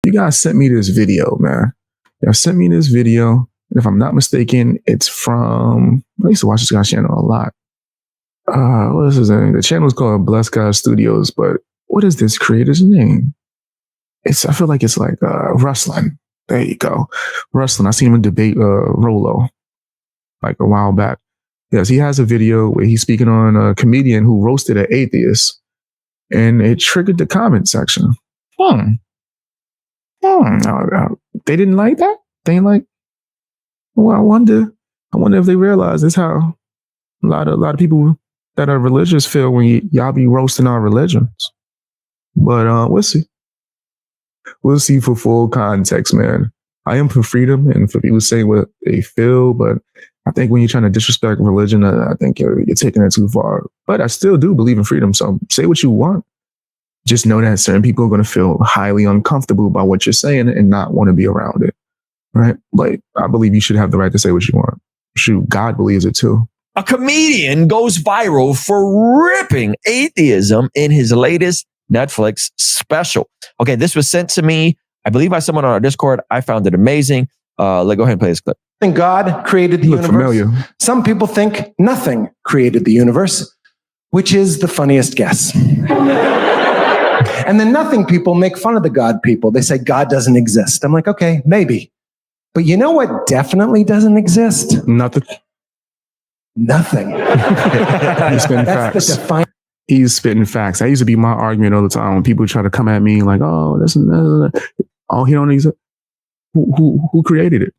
You guys sent me this video, man. Y'all sent me this video. And if I'm not mistaken, it's from, I used to watch this guy's channel a lot. What is his name? The channel is called Blessed God Studios, but what is this creator's name? I feel like it's like Rustlin. There you go. Rustlin. I seen him debate Rolo like a while back. Yes, he has a video where he's speaking on a comedian who roasted an atheist, and it triggered the comment section. They didn't like that? They ain't like, well, I wonder if they realize this how a lot of people that are religious feel when y'all be roasting our religions. But we'll see. We'll see for full context, man. I am for freedom and for people saying what they feel, but I think when you're trying to disrespect religion, I think you're taking it too far. But I still do believe in freedom, so say what you want. Just know that certain people are going to feel highly uncomfortable by what you're saying and not want to be around it, right? Like, I believe you should have the right to say what you want. Shoot, God believes it too. A comedian goes viral for ripping atheism in his latest Netflix special. Okay, this was sent to me, I believe, by someone on our Discord. I found it amazing. Let's go ahead and play this clip. I think God created the universe. Familiar. Some people think nothing created the universe, which is the funniest guess. And the nothing people make fun of the God people. They say God doesn't exist. I'm like, okay, maybe. But you know what definitely doesn't exist? Nothing. Nothing. He's spitting facts. He's spitting facts. That used to be my argument all the time when people try to come at me like, oh, this oh, he don't exist. Who created it?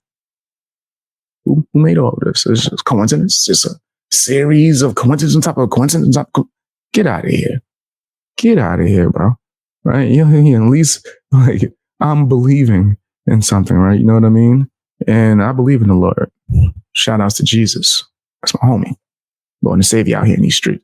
Who made all of this? It's just coincidence. It's just a series of coincidence on top of coincidence. Get out of here. Get out of here, bro. Right? You know, at least like I'm believing in something, right? You know what I mean? And I believe in the Lord. Shout outs to Jesus. That's my homie. Going to save you out here in these streets.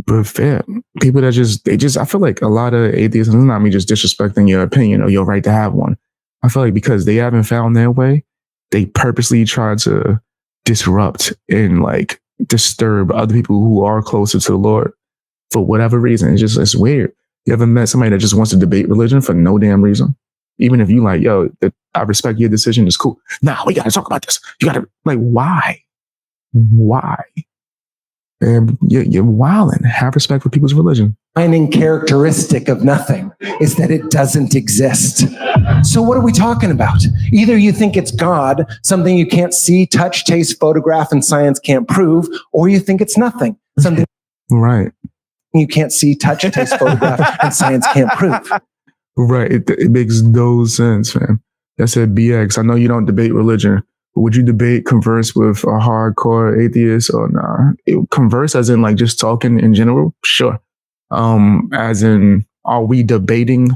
But fair, people that I feel like a lot of atheists, and it's not me just disrespecting your opinion or your right to have one. I feel like because they haven't found their way, they purposely try to disrupt and like disturb other people who are closer to the Lord for whatever reason. It's weird. You ever met somebody that just wants to debate religion for no damn reason? Even if you like, yo, I respect your decision, it's cool. Nah, we got to talk about this. You got to, like, why? Why? And you're wilding. Have respect for people's religion. Defining characteristic of nothing is that it doesn't exist. So what are we talking about? Either you think it's God, something you can't see, touch, taste, photograph, and science can't prove, or you think it's nothing, something right. You can't see, touch, taste, photograph, and science can't prove. Right. It makes no sense, man. I said, BX, I know you don't debate religion, but would you converse with a hardcore atheist or nah? Converse as in like just talking in general? Sure. As in, are we debating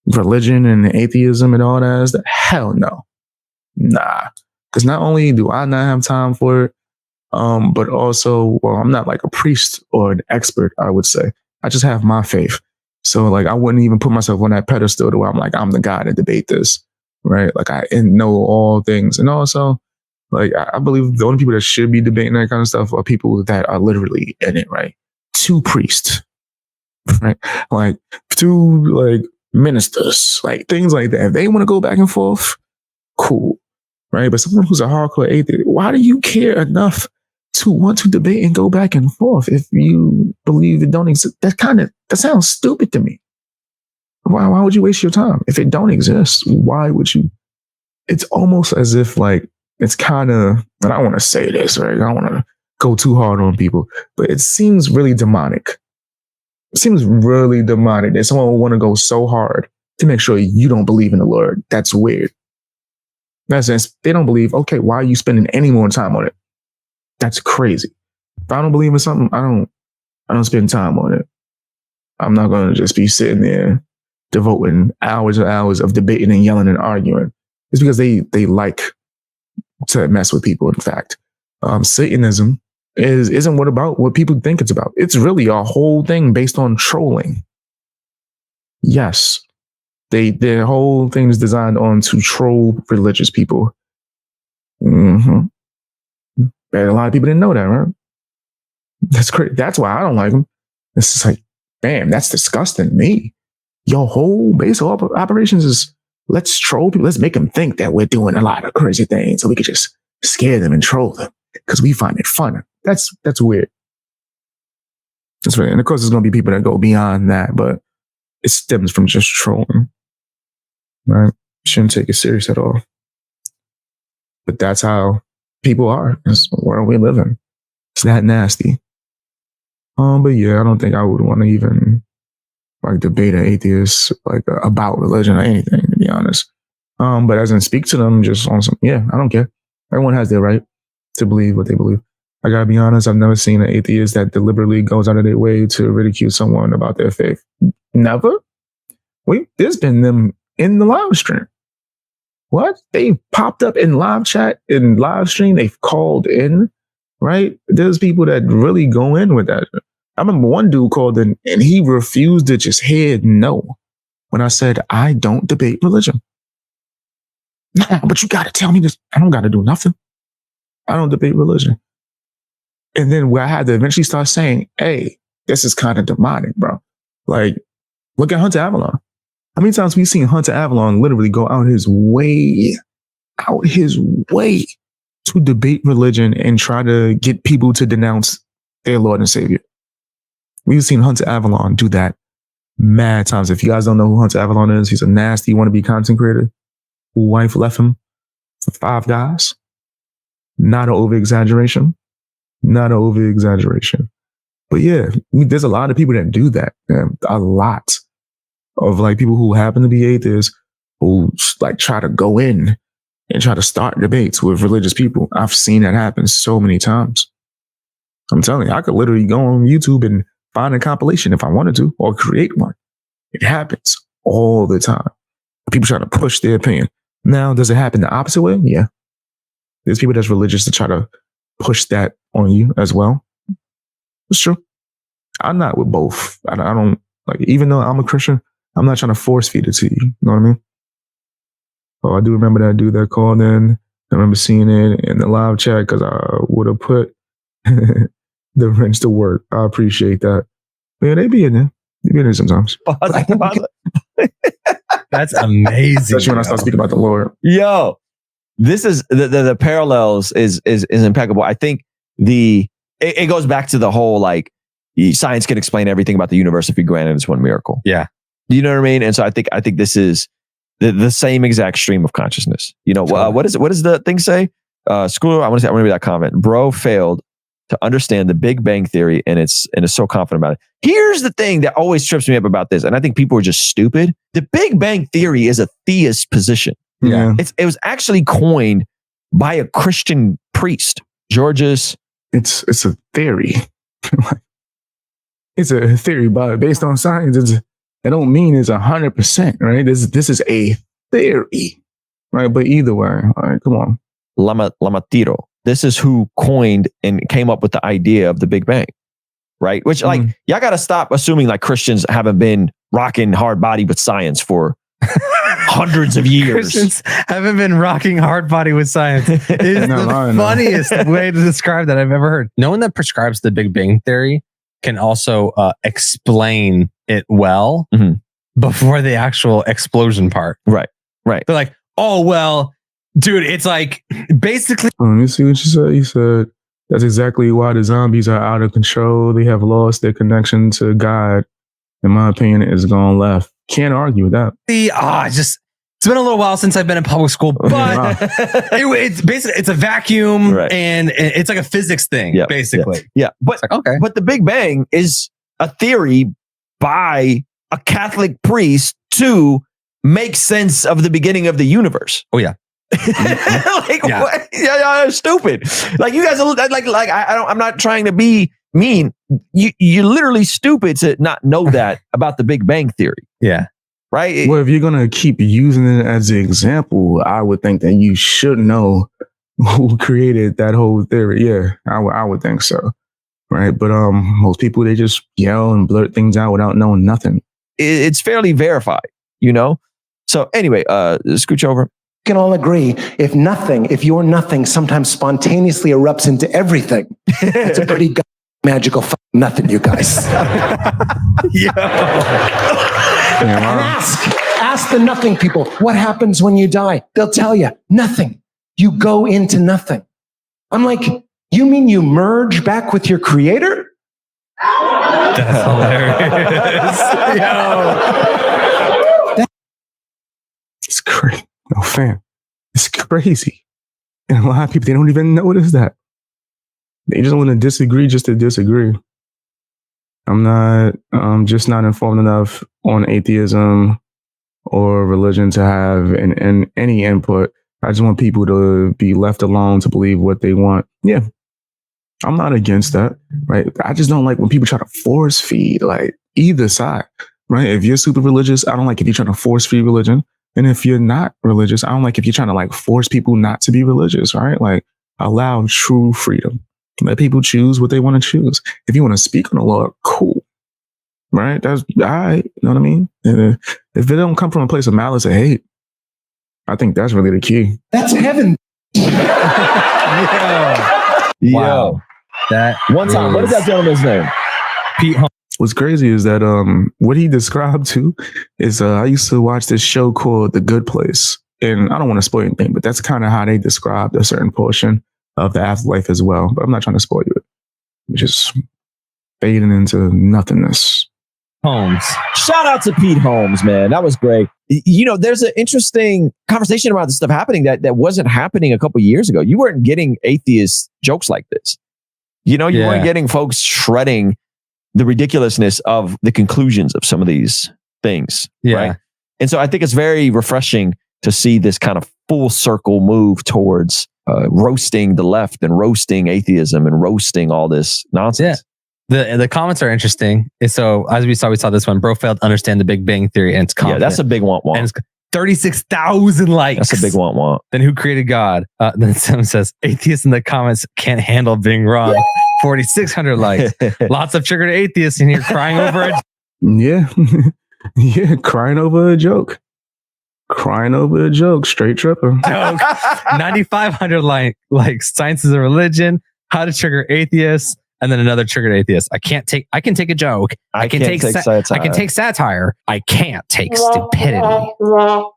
religion and atheism and all that? Hell no. Nah. Because not only do I not have time for it, but also, well, I'm not like a priest or an expert, I would say. I just have my faith. So like, I wouldn't even put myself on that pedestal to where I'm like, I'm the guy to debate this, right? Like I know all things. And also, like, I believe the only people that should be debating that kind of stuff are people that are literally in it, right? Two priests, right? Like two like ministers, like things like that. If they want to go back and forth, cool, right? But someone who's a hardcore atheist, why do you care enough to want to debate and go back and forth if you believe it don't exist? That sounds stupid to me. Why would you waste your time? If it don't exist, why would you? It's almost as if like, it's kind of, and I want to say this, right? I don't want to go too hard on people, but it seems really demonic. It seems really demonic that someone would want to go so hard to make sure you don't believe in the Lord. That's weird. In that sense, they don't believe, okay, why are you spending any more time on it? That's crazy. If I don't believe in something, I don't spend time on it. I'm not going to just be sitting there devoting hours and hours of debating and yelling and arguing. It's because they like to mess with people. In fact, Satanism isn't what people think it's about. It's really a whole thing based on trolling. Yes, their whole thing is designed on to troll religious people. Mm-hmm. And a lot of people didn't know that, right? That's crazy. That's why I don't like them. It's just like, damn, that's disgusting. Me, your whole base of operations is let's troll people. Let's make them think that we're doing a lot of crazy things so we could just scare them and troll them because we find it fun. That's weird. That's weird. And of course, there's going to be people that go beyond that, but it stems from just trolling, right? Shouldn't take it serious at all. But that's how people are. That's the world we live in. It's that nasty. But yeah, I don't think I would want to even like debate an atheist like about religion or anything, to be honest. But as in speak to them just on some, yeah, I don't care. Everyone has their right to believe what they believe. I gotta be honest, I've never seen an atheist that deliberately goes out of their way to ridicule someone about their faith. Never. There's been them in the live stream. What? They popped up in live chat, in live stream, they've called in, right? There's people that really go in with that. I remember one dude called in and he refused to just hear no when I said, I don't debate religion. Nah, but you got to tell me this. I don't got to do nothing. I don't debate religion. And then where I had to eventually start saying, hey, this is kind of demonic, bro. Like, look at Hunter Avalon. How many times we've seen Hunter Avalon literally go out his way to debate religion and try to get people to denounce their Lord and Savior? We've seen Hunter Avalon do that mad times. If you guys don't know who Hunter Avalon is, he's a nasty wannabe content creator whose wife left him for 5 guys. Not an over-exaggeration. Not an over-exaggeration. But yeah, there's a lot of people that do that. Man. A lot of like people who happen to be atheists who like try to go in and try to start debates with religious people. I've seen that happen so many times. I'm telling you, I could literally go on YouTube and find a compilation if I wanted to, or create one. It happens all the time. People try to push their opinion. Now, does it happen the opposite way? Yeah. There's people that's religious to try to push that on you as well. It's true. I'm not with both. I don't like, even though I'm a Christian, I'm not trying to force feed it to you. You know what I mean? Oh, I do remember that dude that called in. I remember seeing it in the live chat because I would have put the wrench to work. I appreciate that. Yeah, they be in there. They be in there sometimes. That's amazing. Especially when I start speaking about the Lord. Yo, this is the parallels is impeccable. I think it goes back to the whole like science can explain everything about the universe if we granted us one miracle. Yeah. You know what I mean? And so I think this is the same exact stream of consciousness. You know, what does the thing say? School, I want to read that comment. Bro failed to understand the Big Bang Theory and is so confident about it. Here's the thing that always trips me up about this, and I think people are just stupid. The Big Bang Theory is a theist position. Yeah. It was actually coined by a Christian priest, Georges. It's a theory. It's a theory, but based on science, it don't mean it's 100%, right? This is a theory, right? But either way, all right, come on. Lamatiro. This is who coined and came up with the idea of the Big Bang, right? Which like, y'all got to stop assuming like Christians haven't been rocking hard body with science for hundreds of years. Christians haven't been rocking hard body with science. It's the funniest way to describe that I've ever heard. No one that prescribes the Big Bang Theory can also explain it well before the actual explosion part. Right. They're like, oh, well, dude, it's like basically. Let me see what you said. You said that's exactly why the zombies are out of control. They have lost their connection to God. In my opinion, it's gone left. Can't argue with that. It's been a little while since I've been in public school, but it's basically it's a vacuum and it's like a physics thing, basically. Yeah. But like, okay. But the Big Bang is a theory by a Catholic priest to make sense of the beginning of the universe. Oh yeah. What? Yeah, stupid. Like you guys are like I'm not trying to be mean. You're literally stupid to not know that about the Big Bang Theory. Yeah. Right. Well, if you're going to keep using it as an example, I would think that you should know who created that whole theory. Yeah, I would think so. Right. But most people, they just yell and blurt things out without knowing nothing. It's fairly verified, you know? So anyway, scooch over. We can all agree, if your nothing sometimes spontaneously erupts into everything, it's a pretty magical nothing, you guys. Yeah. And Ask the nothing people, what happens when you die? They'll tell you, nothing. You go into nothing. I'm like, you mean you merge back with your creator? That's hilarious. Yo. It's crazy. No, fam. It's crazy. And a lot of people, they don't even notice that. They just want to disagree just to disagree. I'm just not informed enough on atheism or religion to have any input. I just want people to be left alone to believe what they want. Yeah, I'm not against that, right? I just don't like when people try to force feed like either side, right? If you're super religious, I don't like if you're trying to force feed religion. And if you're not religious, I don't like if you're trying to like force people not to be religious, right? Like allow true freedom. Let people choose what they want to choose. If you want to speak on the Lord, cool. Right? That's all right. You know what I mean? And if it don't come from a place of malice and hate, I think that's really the key. That's heaven. Wow. That one time. What is that gentleman's name? Pete Holmes. What's crazy is that what he described to is I used to watch this show called The Good Place. And I don't want to spoil anything, but that's kind of how they described a certain portion of the afterlife as well. But I'm not trying to spoil you it. It's just fading into nothingness. Holmes. Shout out to Pete Holmes, man. That was great. You know, there's an interesting conversation about this stuff happening that wasn't happening a couple years ago. You weren't getting atheist jokes like this. You know, you weren't getting folks shredding the ridiculousness of the conclusions of some of these things. Yeah. Right? And so I think it's very refreshing to see this kind of full circle move towards roasting the left and roasting atheism and roasting all this nonsense. Yeah. The comments are interesting. So as we saw this one. Bro failed to understand the Big Bang Theory and it's confident. Yeah, that's a big want. And it's 36,000 likes. That's a big want. Then who created God? Then someone says, atheists in the comments can't handle being wrong. 4,600 likes. Lots of triggered atheists in here crying over it. Yeah. Yeah, crying over a joke. Crying over a joke. Straight tripper. 9,500 likes. Science is a religion. How to trigger atheists. And then another triggered atheist. I can take a joke. I can take satire. I can take satire. I can't take stupidity.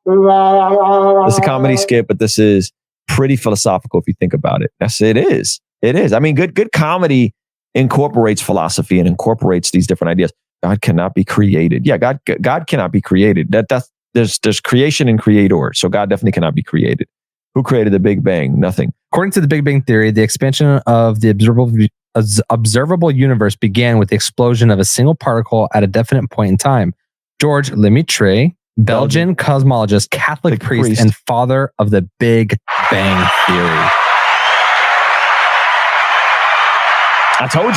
It's a comedy skit, but this is pretty philosophical if you think about it. Yes, it is. It is. I mean, good comedy incorporates philosophy and incorporates these different ideas. God cannot be created. Yeah, God cannot be created. There's creation and creator. So God definitely cannot be created. Who created the Big Bang? Nothing. According to the Big Bang Theory, the expansion of the observable universe began with the explosion of a single particle at a definite point in time. George Lemaitre, Belgian cosmologist, Catholic priest, and father of the Big Bang Theory. I told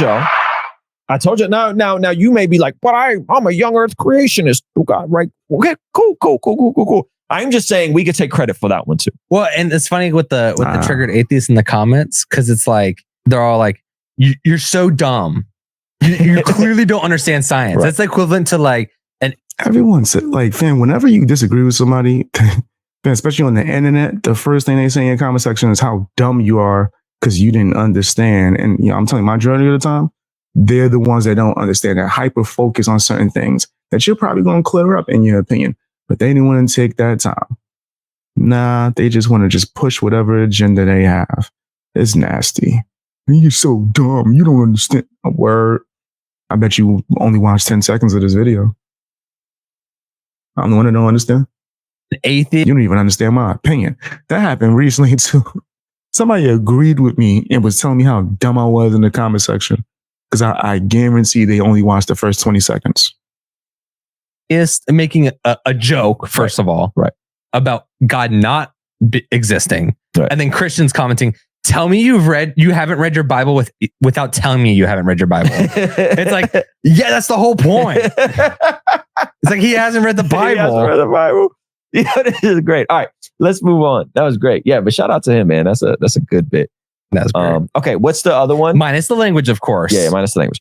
you. Now you may be like, but I'm a young Earth creationist. Oh God, right? Okay, cool. I'm just saying we could take credit for that one too. Well, and it's funny with the triggered atheists in the comments because it's like they're all like, "You're so dumb. You clearly don't understand science." Right. That's the equivalent to like everyone said like, fam, whenever you disagree with somebody, especially on the internet, the first thing they say in your comment section is how dumb you are because you didn't understand. And I'm telling you, majority of the time, they're the ones that don't understand, that hyper focus on certain things that you're probably going to clear up in your opinion. But they didn't want to take that time. Nah, they just want to just push whatever agenda they have. It's nasty. You're so dumb. You don't understand a word. I bet you only watched 10 seconds of this video. I'm the one that don't understand. Atheist. You don't even understand my opinion. That happened recently too. Somebody agreed with me and was telling me how dumb I was in the comment section. Because I guarantee they only watched the first 20 seconds. Is making a joke, first of all, about God not existing. Right. And then Christians commenting, tell me you haven't read your Bible without telling me you haven't read your Bible. It's like, yeah, that's the whole point. It's like he hasn't read the Bible. He hasn't read the Bible. Yeah, this is great. All right, let's move on. That was great. Yeah, but shout out to him, man. That's a good bit. That's great. Okay, what's the other one? Minus the language, of course. Yeah, minus the language.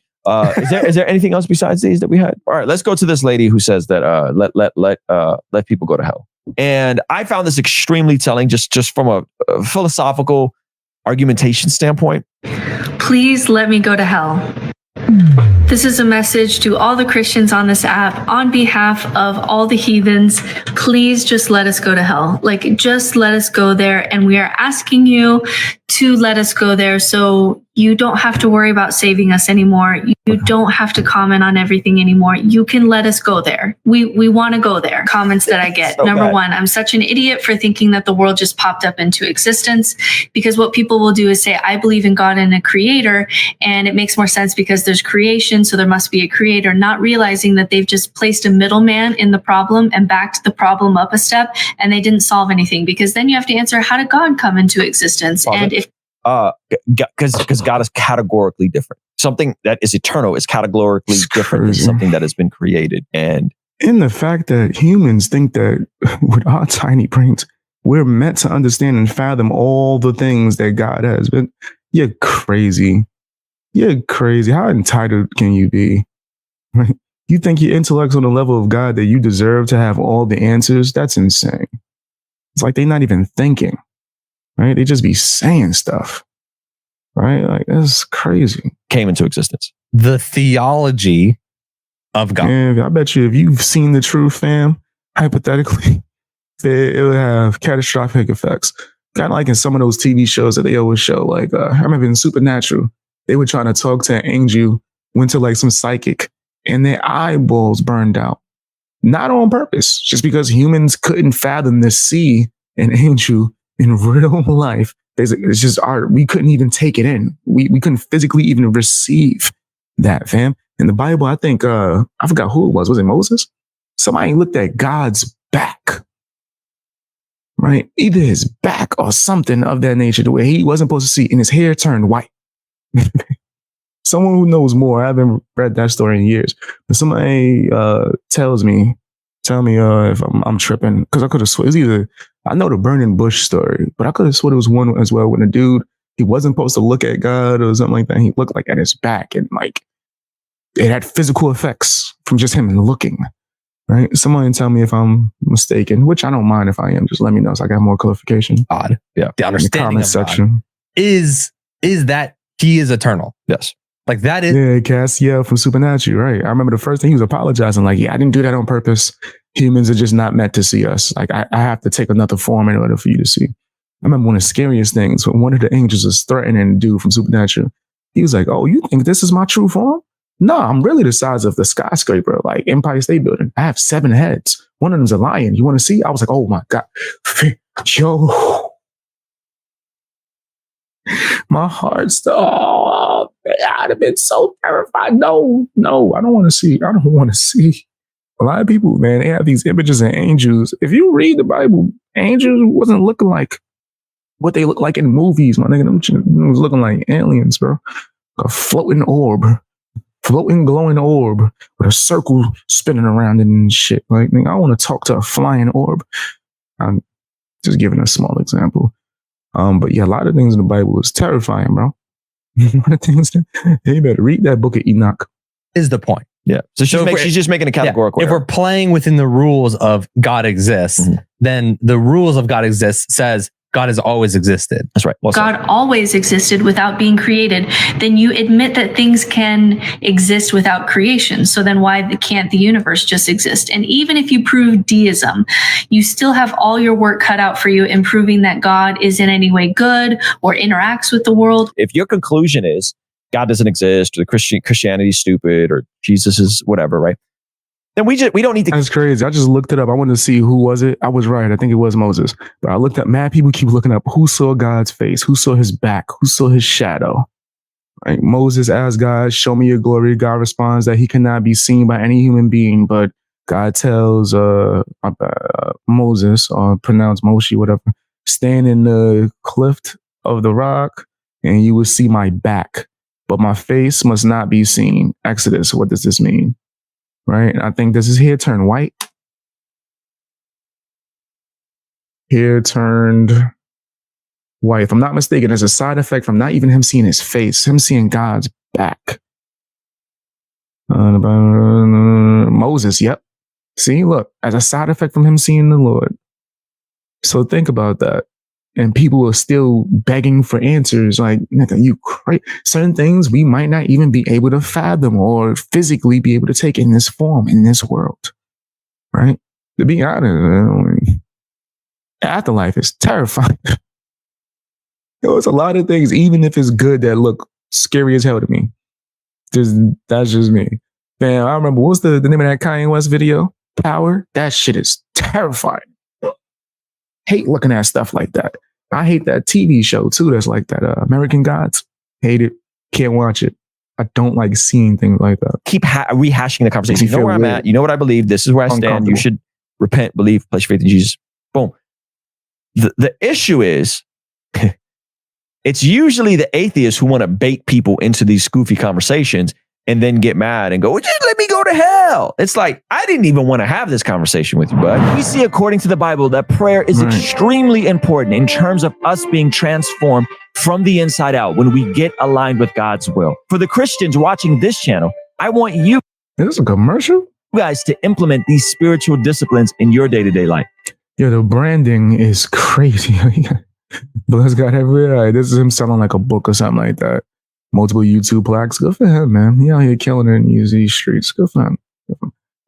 Is there anything else besides these that we had? All right, let's go to this lady who says that let people go to hell. And I found this extremely telling, just from a philosophical argumentation standpoint. Please let me go to hell. This is a message to all the Christians on this app on behalf of all the heathens. Please just let us go to hell. Like, just let us go there. And we are asking you to let us go there so you don't have to worry about saving us anymore. You don't have to comment on everything anymore. You can let us go there. We want to go there. Comments that I get. Number one, I'm such an idiot for thinking that the world just popped up into existence, because what people will do is say, I believe in God and a creator, and it makes more sense because there's creation, so there must be a creator, not realizing that they've just placed a middleman in the problem and backed the problem up a step, and they didn't solve anything, because then you have to answer, how did God come into existence? And if because God is categorically different. Something that is eternal is categorically different than something that has been created. And in the fact that humans think that with our tiny brains, we're meant to understand and fathom all the things that God has been. You're crazy. You're crazy. How entitled can you be? You think your intellect's on the level of God that you deserve to have all the answers? That's insane. It's like they're not even thinking, right? They just be saying stuff, right? Like, that's crazy. Came into existence. The theology of God. And I bet you if you've seen the truth, fam, hypothetically, it would have catastrophic effects. Kind of like in some of those TV shows that they always show. Like, I remember in Supernatural, they were trying to talk to an angel, went to like some psychic, and their eyeballs burned out. Not on purpose, just because humans couldn't fathom to see an angel in real life. It's just art. We couldn't even take it in. We couldn't physically even receive that, fam. In the Bible, I think, I forgot who it was. Was it Moses? Somebody looked at God's back, right? Either his back or something of that nature, the way he wasn't supposed to see, and his hair turned white. Someone who knows more. I haven't read that story in years, but somebody tell me if I'm tripping, because I could have sworn it was either, I know the burning bush story, but I could have sworn it was one as well when a dude, he wasn't supposed to look at God or something like that. He looked like at his back, and like it had physical effects from just him looking. Right? Someone tell me if I'm mistaken, which I don't mind if I am. Just let me know so I got more clarification. God, yeah, the understanding in the comment of section God is that he is eternal. Yes. Like that is. Yeah, Cassiel from Supernatural, right? I remember the first thing he was apologizing, like, yeah, I didn't do that on purpose. Humans are just not meant to see us. Like, I have to take another form in order for you to see. I remember one of the scariest things when one of the angels was threatening a dude from Supernatural. He was like, oh, you think this is my true form? No, I'm really the size of the skyscraper, like Empire State Building. I have 7 heads. One of them's a lion. You want to see? I was like, oh my God. Yo. My heart stopped. I'd have been so terrified. No, I don't want to see. I don't want to see. A lot of people, man, they have these images of angels. If you read the Bible, angels wasn't looking like what they look like in movies, my nigga. Them was looking like aliens, bro. A floating orb. Floating, glowing orb with a circle spinning around it and shit. Like, I want to talk to a flying orb. I'm just giving a small example. But yeah, a lot of things in the Bible is terrifying, bro. A lot of things. You better read that book of Enoch. Is the point. Yeah. So she's just making a categorical error. If we're playing within the rules of God exists, then the rules of God exists says God has always existed. That's right. Well God always existed without being created. Then you admit that things can exist without creation. So then why can't the universe just exist? And even if you prove deism, you still have all your work cut out for you in proving that God is in any way good or interacts with the world. If your conclusion is God doesn't exist, or Christianity is stupid, or Jesus is whatever, right? Then we don't need to. That's crazy. I just looked it up. I wanted to see who was it. I was right. I think it was Moses. But I looked up. Mad people keep looking up who saw God's face, who saw his back, who saw his shadow. Right? Moses asked God, "Show me your glory." God responds that he cannot be seen by any human being, but God tells Moses, or pronounced Moshe, whatever, stand in the cleft of the rock, and you will see my back, but my face must not be seen. Exodus. What does this mean? Right? I think does his hair turn white? Hair turned white. If I'm not mistaken, as a side effect from not even him seeing his face, him seeing God's back. Moses, yep. See, look, as a side effect from him seeing the Lord. So think about that. and people are still begging for answers. Like, nigga, you crazy. Certain things we might not even be able to fathom or physically be able to take in this form, in this world, right? To be honest, afterlife is terrifying. There's a lot of things, even if it's good, that look scary as hell to me. That's just me. Man, I remember, what's the name of that Kanye West video? Power? That shit is terrifying. Hate looking at stuff like that. I hate that TV show too. That's like that. American Gods. Hate it. Can't watch it. I don't like seeing things like that. Keep rehashing the conversation. You know where I'm at. You know what I believe. This is where I stand. You should repent, believe, place your faith in Jesus. Boom. The issue is, it's usually the atheists who want to bait people into these goofy conversations and then get mad and go, well, just let me go to hell. It's like, I didn't even want to have this conversation with you, bud. We see, according to the Bible, that prayer is extremely important in terms of us being transformed from the inside out when we get aligned with God's will. For the Christians watching this channel, I want you Is this a commercial? guys to implement these spiritual disciplines in your day-to-day life. Yeah, the branding is crazy. Bless God everywhere. This is him selling like a book or something like that. Multiple YouTube plaques. Good for him, man. He out here killing it in these streets. Good for him.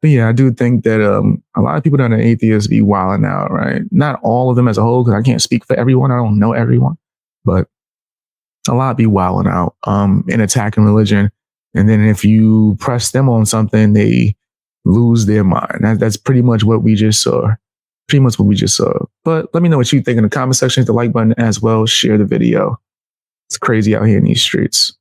But yeah, I do think that a lot of people that are atheists be wilding out, right? Not all of them as a whole, because I can't speak for everyone. I don't know everyone. But a lot be wilding out and attacking religion. And then if you press them on something, they lose their mind. That's pretty much what we just saw. But let me know what you think in the comment section. Hit the like button as well. Share the video. It's crazy out here in these streets.